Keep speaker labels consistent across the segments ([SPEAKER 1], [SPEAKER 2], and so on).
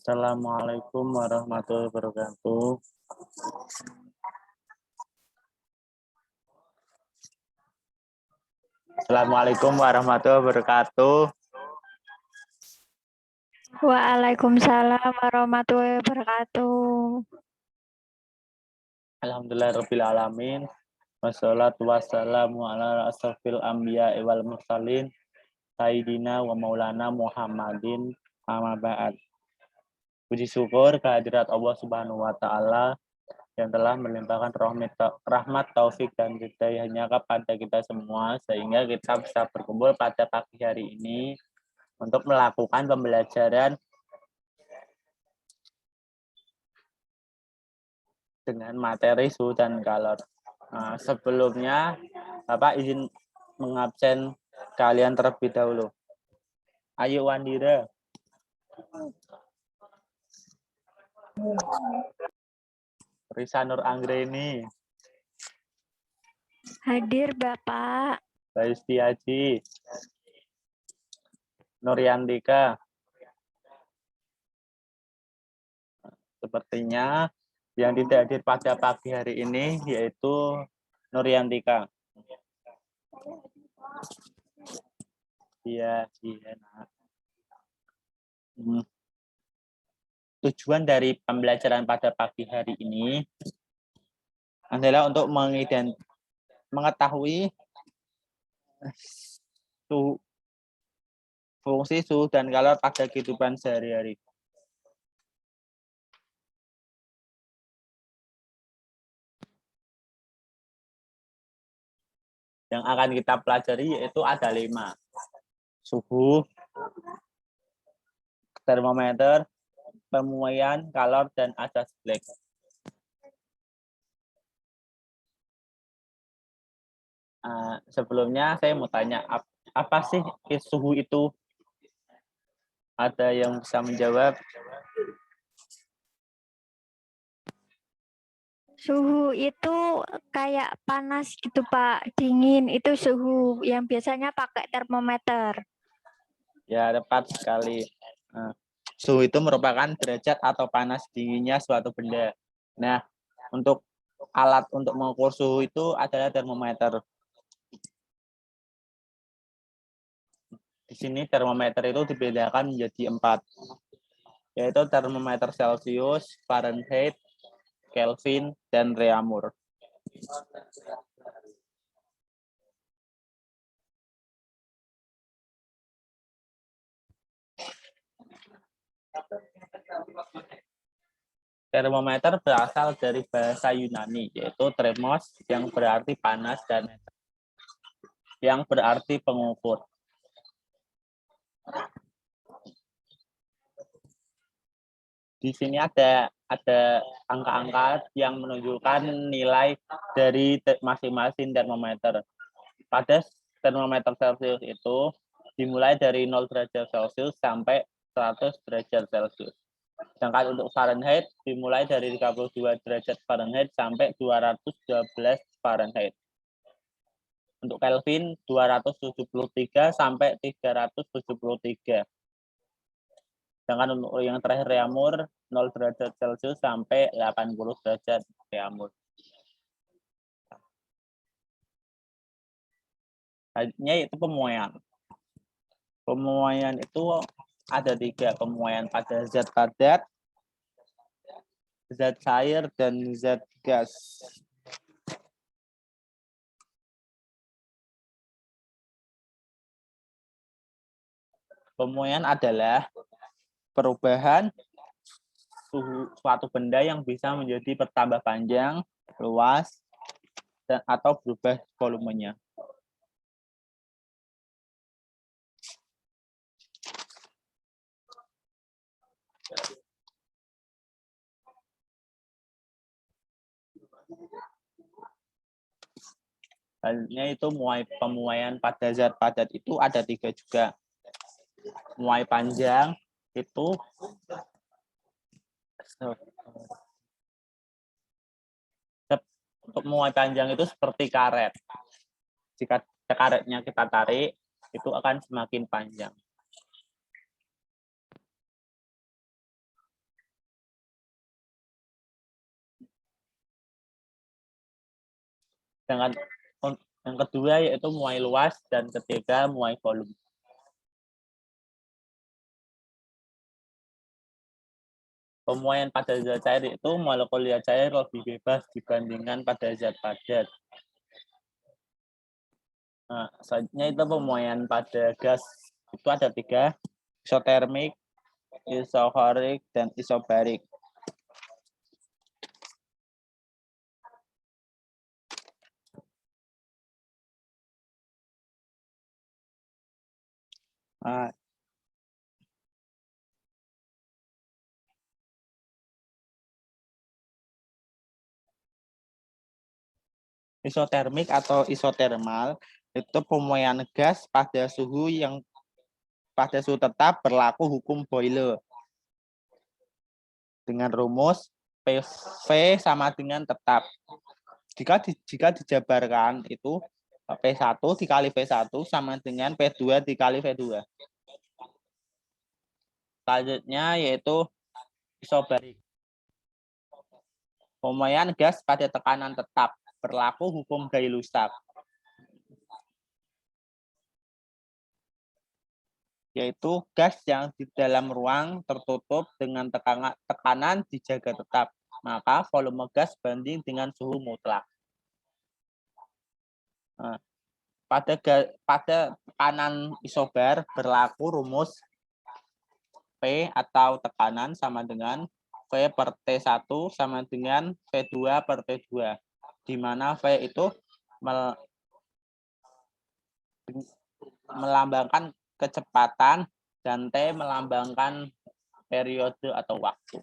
[SPEAKER 1] Assalamualaikum warahmatullahi wabarakatuh. Assalamualaikum warahmatullahi wabarakatuh.
[SPEAKER 2] Waalaikumsalam warahmatullahi wabarakatuh.
[SPEAKER 1] Alhamdulillahirabbil alamin. Wassalatu wassalamu ala asrofil anbiya wal mursalin sayyidina wa maulana Muhammadin amma ba'd. Puji syukur kehadirat Allah Subhanahu wa taala yang telah melimpahkan rahmat taufik dan hidayahnya kepada kita semua sehingga kita bisa berkumpul pada pagi hari ini untuk melakukan pembelajaran dengan materi suhu dan kalor. Nah, sebelumnya Bapak izin mengabsen kalian terlebih dahulu. Ayo Wandira. Risa Nur Anggreni.
[SPEAKER 2] Hadir Bapak.
[SPEAKER 1] Baisti Haji. Nuryantika. Sepertinya yang tidak hadir pada pagi hari ini yaitu Nuryantika. Iya, nah. Tujuan dari pembelajaran pada pagi hari ini adalah untuk mengetahui fungsi suhu dan kalor pada kehidupan sehari-hari. Yang akan kita pelajari yaitu ada 5. Suhu, termometer, pemuaian, kalor, dan asas Black. Sebelumnya saya mau tanya, apa sih suhu itu? Ada yang bisa menjawab?
[SPEAKER 2] Suhu itu kayak panas gitu Pak, dingin itu suhu yang biasanya pakai termometer.
[SPEAKER 1] Ya, tepat sekali. Suhu itu merupakan derajat atau panas dinginnya suatu benda. Nah, untuk alat untuk mengukur suhu itu adalah termometer. Di sini termometer itu dibedakan menjadi 4, yaitu termometer Celcius, Fahrenheit, Kelvin, dan Reaumur. Termometer berasal dari bahasa Yunani, yaitu thermos yang berarti panas dan yang berarti pengukur. Di sini ada angka-angka yang menunjukkan nilai dari masing-masing termometer. Pada termometer Celcius itu dimulai dari 0 derajat Celcius sampai 100 derajat Celcius. Sedangkan untuk Fahrenheit dimulai dari 32 derajat Fahrenheit sampai 212 Fahrenheit. Untuk Kelvin 273 sampai 373. Sedangkan untuk yang terakhir Reaumur 0 derajat Celcius sampai 80 derajat Reaumur. Selanjutnya itu pemuaian. Pemuaian itu ada 3, pemuaian pada zat padat, zat cair, dan zat gas. Pemuaian adalah perubahan suhu suatu benda yang bisa menjadi bertambah panjang, luas, dan atau berubah volumenya. Selanjutnya itu pemuaian pada zat padat itu ada 3 juga. Muai panjang itu untuk muai panjang itu seperti karet. Jika karetnya kita tarik, itu akan semakin panjang. Sedangkan yang kedua yaitu muai luas dan ketiga muai volume. Pemuaian pada zat cair itu molekul cair lebih bebas dibandingkan pada zat padat. Nah, selanjutnya itu pemuaian pada gas itu ada 3, isotermik, isohorik, dan isobarik. Nah, isotermik atau isotermal itu pemuaian gas pada suhu tetap berlaku hukum Boyle dengan rumus PV sama dengan tetap. Jika dijabarkan itu P1 dikali V1 sama dengan P2 dikali V2. Selanjutnya yaitu isobarik. Pemuaian gas pada tekanan tetap berlaku hukum Gay-Lussac, yaitu gas yang di dalam ruang tertutup dengan tekanan dijaga tetap, maka volume gas banding dengan suhu mutlak. Nah, pada tekanan isobar berlaku rumus P atau tekanan sama dengan V per T1 sama dengan V2 per T2, di mana V itu melambangkan kecepatan dan T melambangkan periode atau waktu.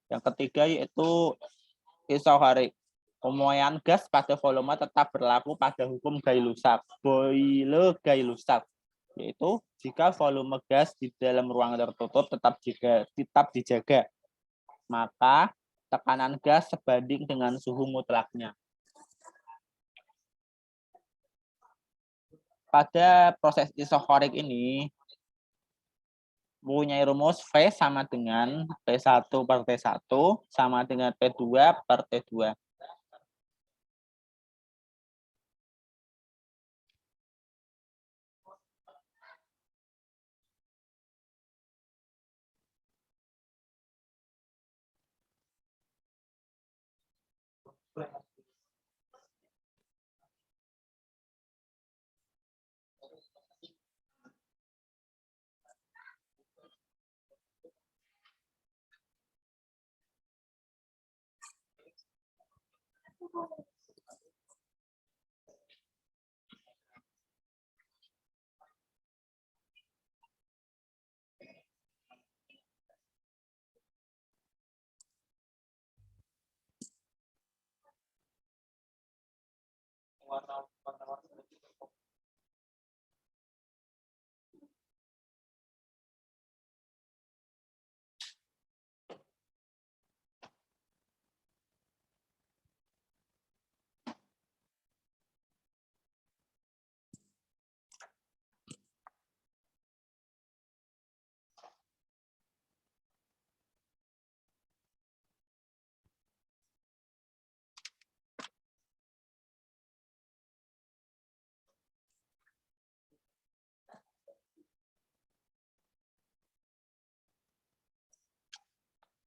[SPEAKER 1] Yang ketiga yaitu isohorik. Pemuaian gas pada volume tetap berlaku pada hukum Gay-Lussac, Boyle-Gay-Lussac, yaitu jika volume gas di dalam ruang tertutup tetap dijaga, maka tekanan gas sebanding dengan suhu mutlaknya. Pada proses isohorik ini mempunyai rumus V sama dengan P1 per T1 sama dengan P2 per T2.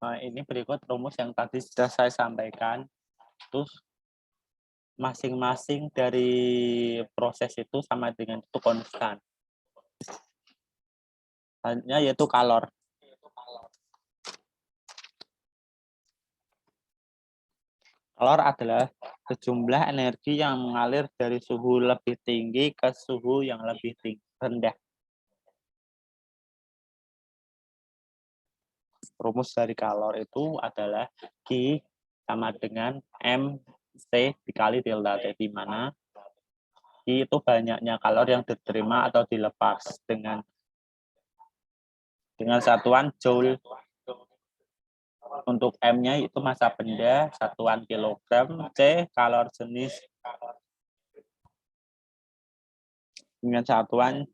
[SPEAKER 1] Nah, ini berikut rumus yang tadi sudah saya sampaikan. Terus masing-masing dari proses itu sama dengan itu konstan. Selanjutnya yaitu kalor. Kalor adalah sejumlah energi yang mengalir dari suhu lebih tinggi ke suhu yang lebih rendah. Rumus dari kalor itu adalah Q sama dengan MC dikali delta T, di mana Q itu banyaknya kalor yang diterima atau dilepas dengan satuan joule. Untuk M-nya itu massa benda, satuan kilogram, C kalor jenis dengan satuan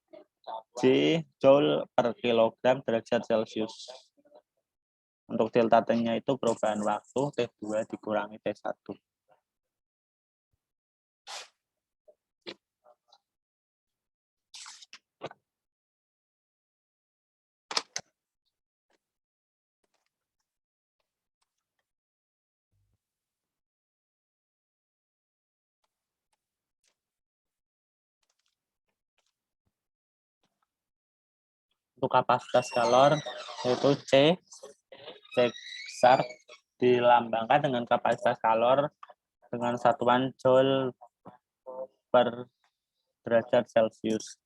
[SPEAKER 1] J joule per kilogram derajat Celcius. Untuk delta T-nya itu perubahan waktu T2 dikurangi T1. Untuk kapasitas kalor yaitu C besar dilambangkan dengan kapasitas kalor dengan satuan Joule per derajat Celcius.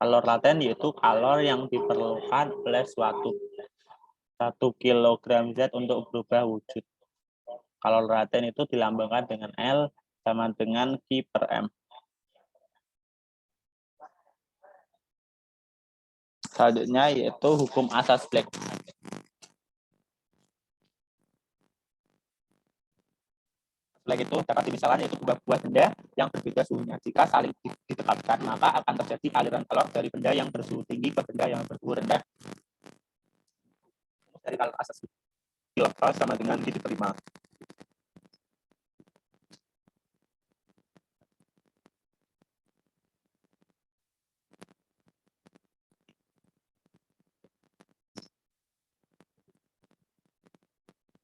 [SPEAKER 1] Kalor laten yaitu kalor yang diperlukan oleh suatu 1 kg zat untuk berubah wujud. Kalor laten itu dilambangkan dengan L sama dengan Q per M. Selanjutnya yaitu hukum asas Black. Black itu dapat dimisalkan yaitu dua buah benda yang berbeda suhunya. Jika saling didekatkan, maka akan terjadi aliran kalor dari benda yang bersuhu tinggi ke benda yang bersuhu rendah. Dari kalor asas Black sama dengan Q diterima.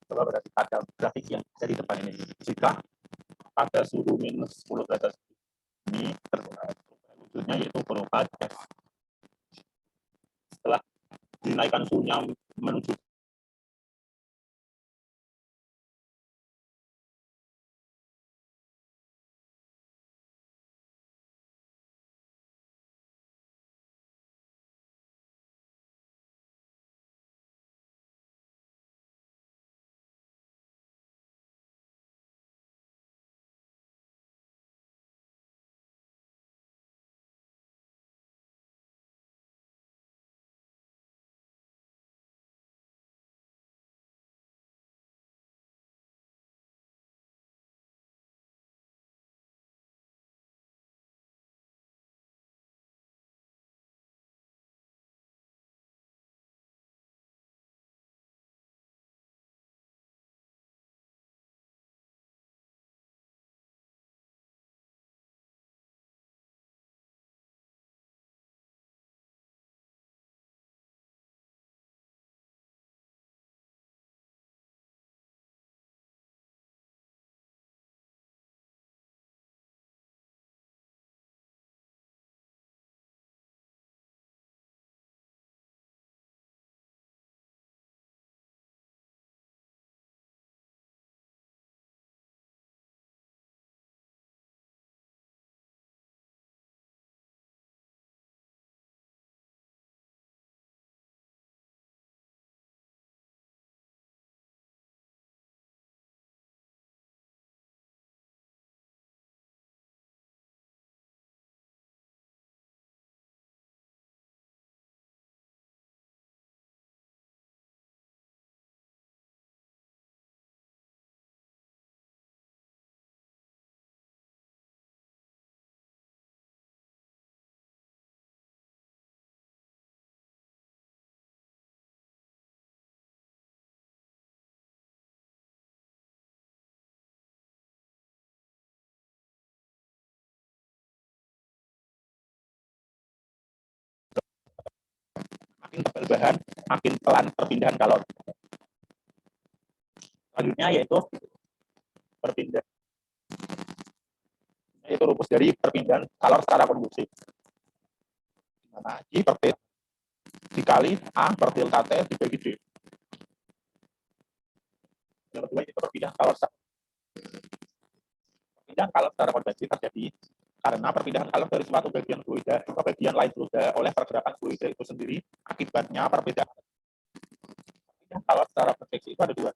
[SPEAKER 1] Coba berarti pada grafik yang dari depan ini. Jika pada suhu minus 10 derajat ini wujudnya yaitu berupa gas. Setelah dinaikkan suhunya menuju makin tebal bahan, makin pelan perpindahan kalor. Selanjutnya yaitu rumus dari perpindahan kalor secara konduksi. Nah, I per T dikali A per delta T dibagi D. Yang kedua itu perpindahan kalor secara konveksi terjadi karena perpindahan kalor dari suatu bagian fluida ke bagian lain fluida oleh pergerakan fluida itu sendiri. Akibatnya perpindahan kalor secara konveksi itu ada dua.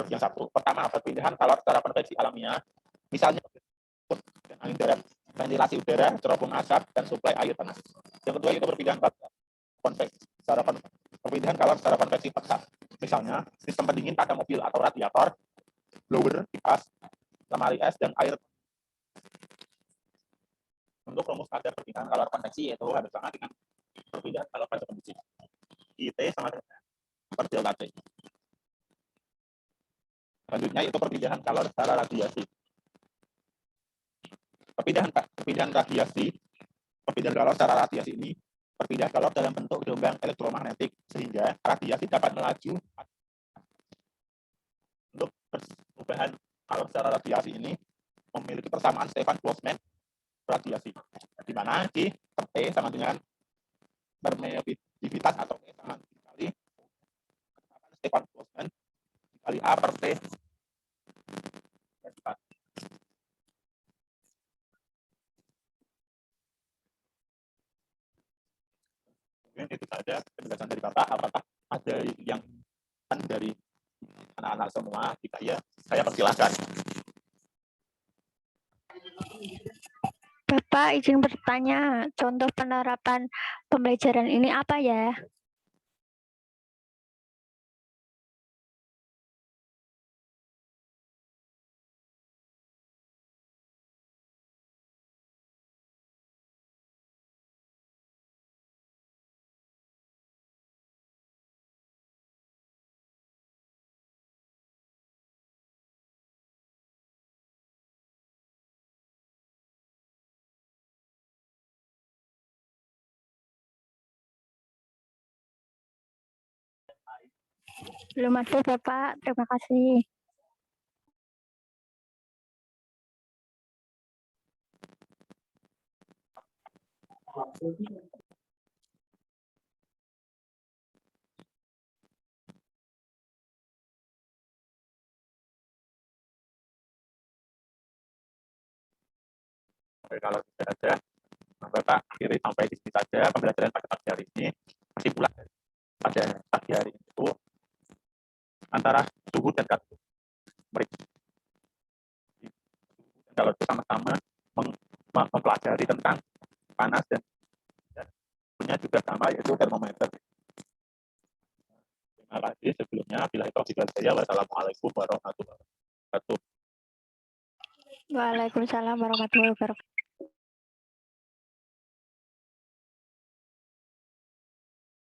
[SPEAKER 1] Yang satu, pertama perpindahan kalor secara konveksi alamiah, misalnya angin darat, ventilasi udara, cerobong asap, dan suplai air panas. Yang kedua itu perpindahan kalor secara konveksi paksa, misalnya sistem pendingin pada mobil atau radiator, blower, kipas, lemari es, dan air. Untuk rumus kadar perpindahan kalor konveksi yaitu harus sama dengan perpindahan kalor pada kondisi IT sama dengan per delta T. Selanjutnya itu perpindahan kalor secara radiasi. Perpindahan kalor secara radiasi ini perpindahan kalor dalam bentuk gelombang elektromagnetik sehingga radiasi dapat melaju. Untuk perubahan kalor secara radiasi ini memiliki persamaan Stefan Boltzmann radiasi. Jadi
[SPEAKER 3] di mana T per T sama dengan permeabilitas atau P sama dikali Stefan Boltzmann dikali A per T. Mungkin itu saja penjelasan dari Bapak. Apakah ada yang dari anak-anak semua? Jika iya, saya persilahkan.
[SPEAKER 2] Bapak izin bertanya, contoh penerapan pembelajaran ini apa ya? Belum ada Bapak, terima kasih.
[SPEAKER 3] Oke, kalau tidak ada, Bapak akhiri sampai di sini saja pembelajaran pada pagi hari ini. Kesimpulan pada pagi hari ini itu antara suhu dan kalau mereka kalau itu sama-sama mempelajari tentang panas dan punya juga sama yaitu termometer. Terima kasih sebelumnya. Bila itu saya, wassalamualaikum warahmatullahi wabarakatuh.
[SPEAKER 2] Waalaikumsalam warahmatullahi wabarakatuh.